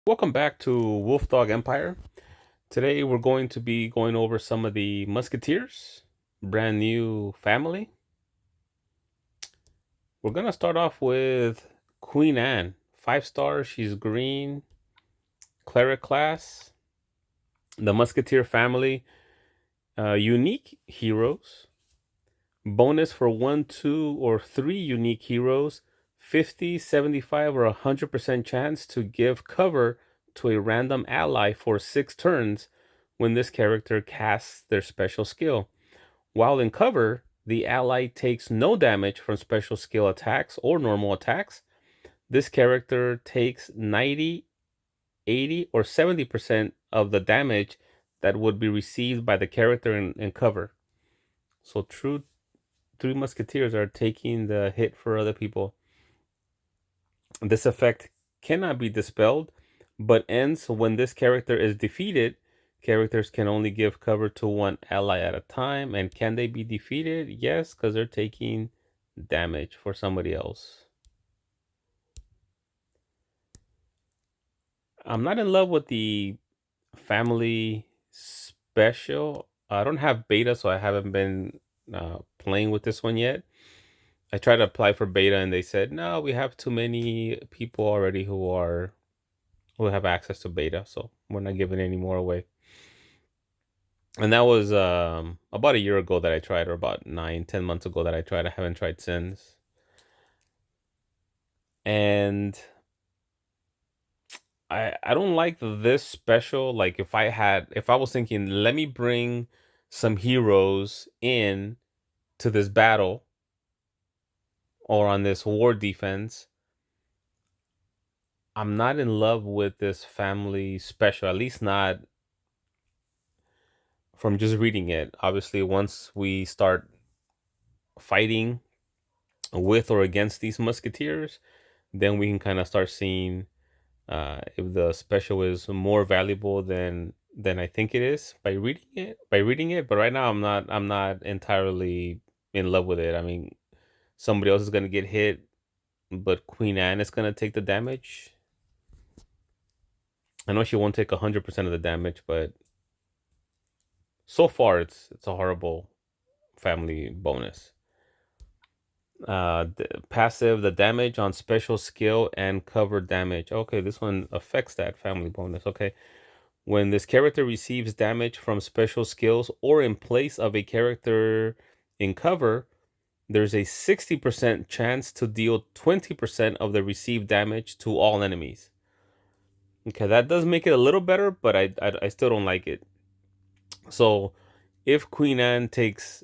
Welcome back to Wolfdog Empire. Today we're going to be going over some of the Musketeers, brand new family. We're going to start off with Queen Anne, 5 stars. She's green, cleric class. The Musketeer family, unique heroes. Bonus for 1, 2, or 3 unique heroes. 50, 75, or 100% chance to give cover to a random ally for 6 turns when this character casts their special skill. While in cover, the ally takes no damage from special skill attacks or normal attacks. This character takes 90, 80, or 70% of the damage that would be received by the character in cover. So true Three Musketeers are taking the hit for other people. This effect cannot be dispelled, but ends when this character is defeated. Characters can only give cover to one ally at a time. And can they be defeated? Yes, because they're taking damage for somebody else. I'm not in love with the family special. I don't have beta, so I haven't been playing with this one yet. I tried to apply for beta and they said, no, we have too many people already who have access to beta, so we're not giving any more away. And that was about a year ago that I tried, or about 9, 10 months ago that I tried. I haven't tried since. And I don't like this special. Like if I was thinking, let me bring some heroes in to this battle or on this war defense, I'm not in love with this family special, at least not from just reading it. Obviously, once we start fighting with or against these musketeers, then we can kind of start seeing if the special is more valuable than I think it is by reading it. But right now, I'm not entirely in love with it. I mean, somebody else is gonna get hit, but Queen Anne is gonna take the damage. I know she won't take 100% of the damage, but so far it's a horrible family bonus. Passive, the damage on special skill and cover damage. Okay, this one affects that family bonus. Okay, when this character receives damage from special skills or in place of a character in cover, there's a 60% chance to deal 20% of the received damage to all enemies. Okay, that does make it a little better, but I still don't like it. So if Queen Anne takes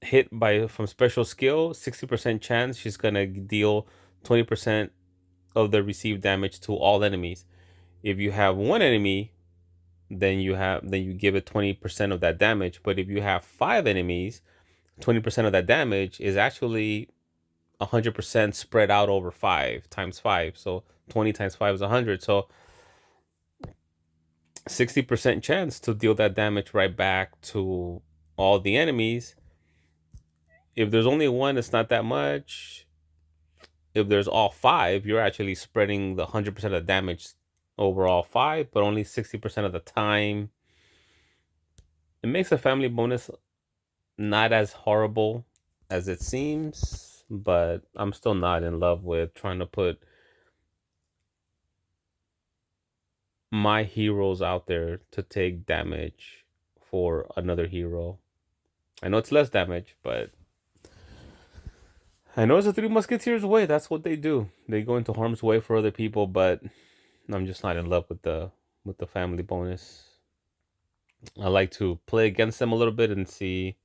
hit by from special skill, 60% chance she's gonna deal 20% of the received damage to all enemies. If you have one enemy, then you give it 20% of that damage. But if you have 5 enemies, 20% of that damage is actually 100% spread out over 5 times 5. So 20 times 5 is 100. So 60% chance to deal that damage right back to all the enemies. If there's only one, it's not that much. If there's all 5, you're actually spreading the 100% of the damage over all 5, but only 60% of the time. It makes a family bonus not as horrible as it seems, but I'm still not in love with trying to put my heroes out there to take damage for another hero. I know it's less damage, but I know it's a Three Musketeers way. That's what they do. They go into harm's way for other people, but I'm just not in love with the family bonus. I like to play against them a little bit and see.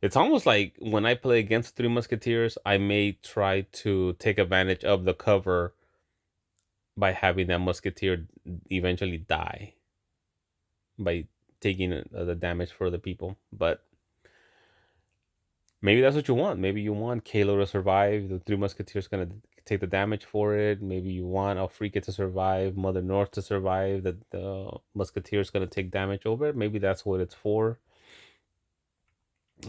It's almost like when I play against Three Musketeers, I may try to take advantage of the cover by having that musketeer eventually die by taking the damage for the people. But maybe that's what you want. Maybe you want Kalo to survive. The Three Musketeers gonna take the damage for it. Maybe you want Alfrika to survive, Mother North to survive. That the Musketeers gonna take damage over it. Maybe that's what it's for.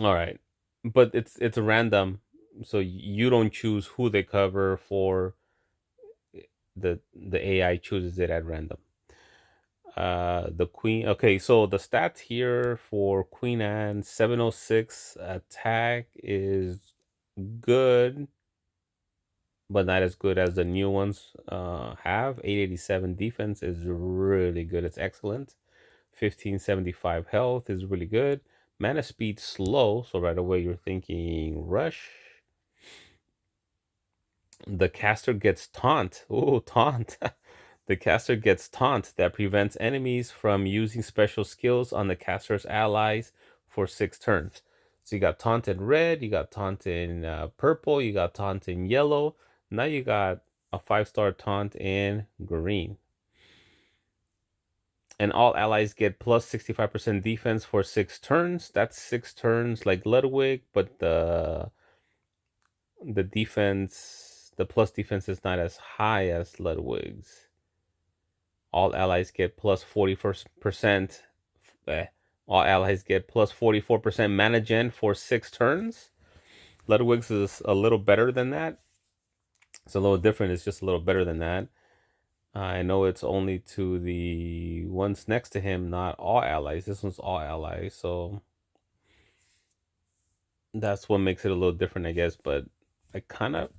All right, but it's random, so you don't choose who they cover for. the AI chooses it at random. The queen. Okay, so the stats here for Queen Anne, 706 attack is good, but not as good as the new ones have. 887 defense is really good. It's excellent. 1575 health is really good. Mana speed slow, so right away you're thinking rush. The caster gets taunt. Ooh, taunt. The caster gets taunt that prevents enemies from using special skills on the caster's allies for 6 turns. So you got taunt in red, you got taunt in purple, you got taunt in yellow. Now you got a 5-star taunt in green. And all allies get plus 65% defense for 6 turns. That's 6 turns like Ludwig, but the defense, the plus defense is not as high as Ludwig's. All allies get plus 40%. All allies get plus 44% mana gen for 6 turns. Ludwig's is a little better than that. It's a little different. It's just a little better than that. I know it's only to the ones next to him, not all allies. This one's all allies, so that's what makes it a little different, I guess. But I kind of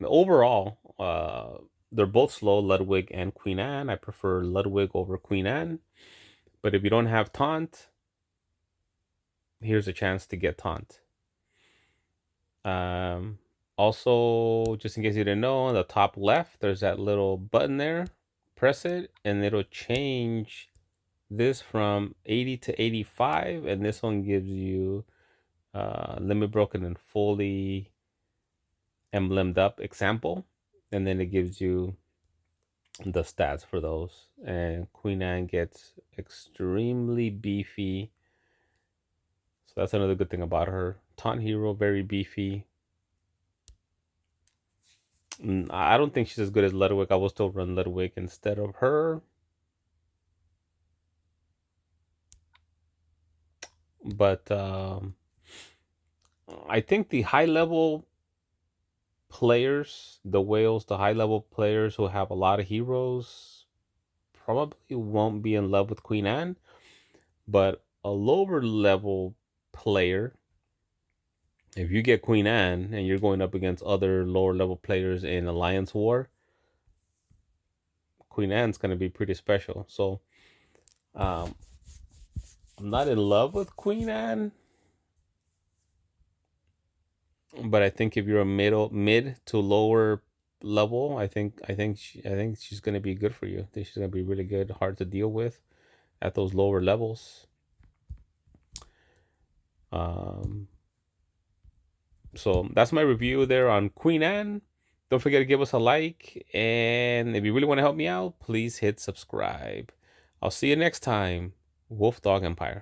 overall, they're both slow, Ludwig and Queen Anne. I prefer Ludwig over Queen Anne. But if you don't have Taunt, here's a chance to get Taunt. Also, just in case you didn't know, on the top left, there's that little button there. Press it, and it'll change this from 80 to 85. And this one gives you limit broken and fully emblemed up example. And then it gives you the stats for those. And Queen Anne gets extremely beefy. So that's another good thing about her. Taunt hero, very beefy. I don't think she's as good as Ludwig. I will still run Ludwig instead of her. But I think the high level players, the whales, the high level players who have a lot of heroes, probably won't be in love with Queen Anne. But a lower level player, if you get Queen Anne and you're going up against other lower level players in Alliance War, Queen Anne's going to be pretty special. So I'm not in love with Queen Anne, but I think if you're a mid to lower level, I think she's going to be good for you. I think she's going to be really good, hard to deal with at those lower levels. So that's my review there on Queen Anne. Don't forget to give us a like, and if you really want to help me out, please hit subscribe. I'll see you next time. Wolf Dog Empire.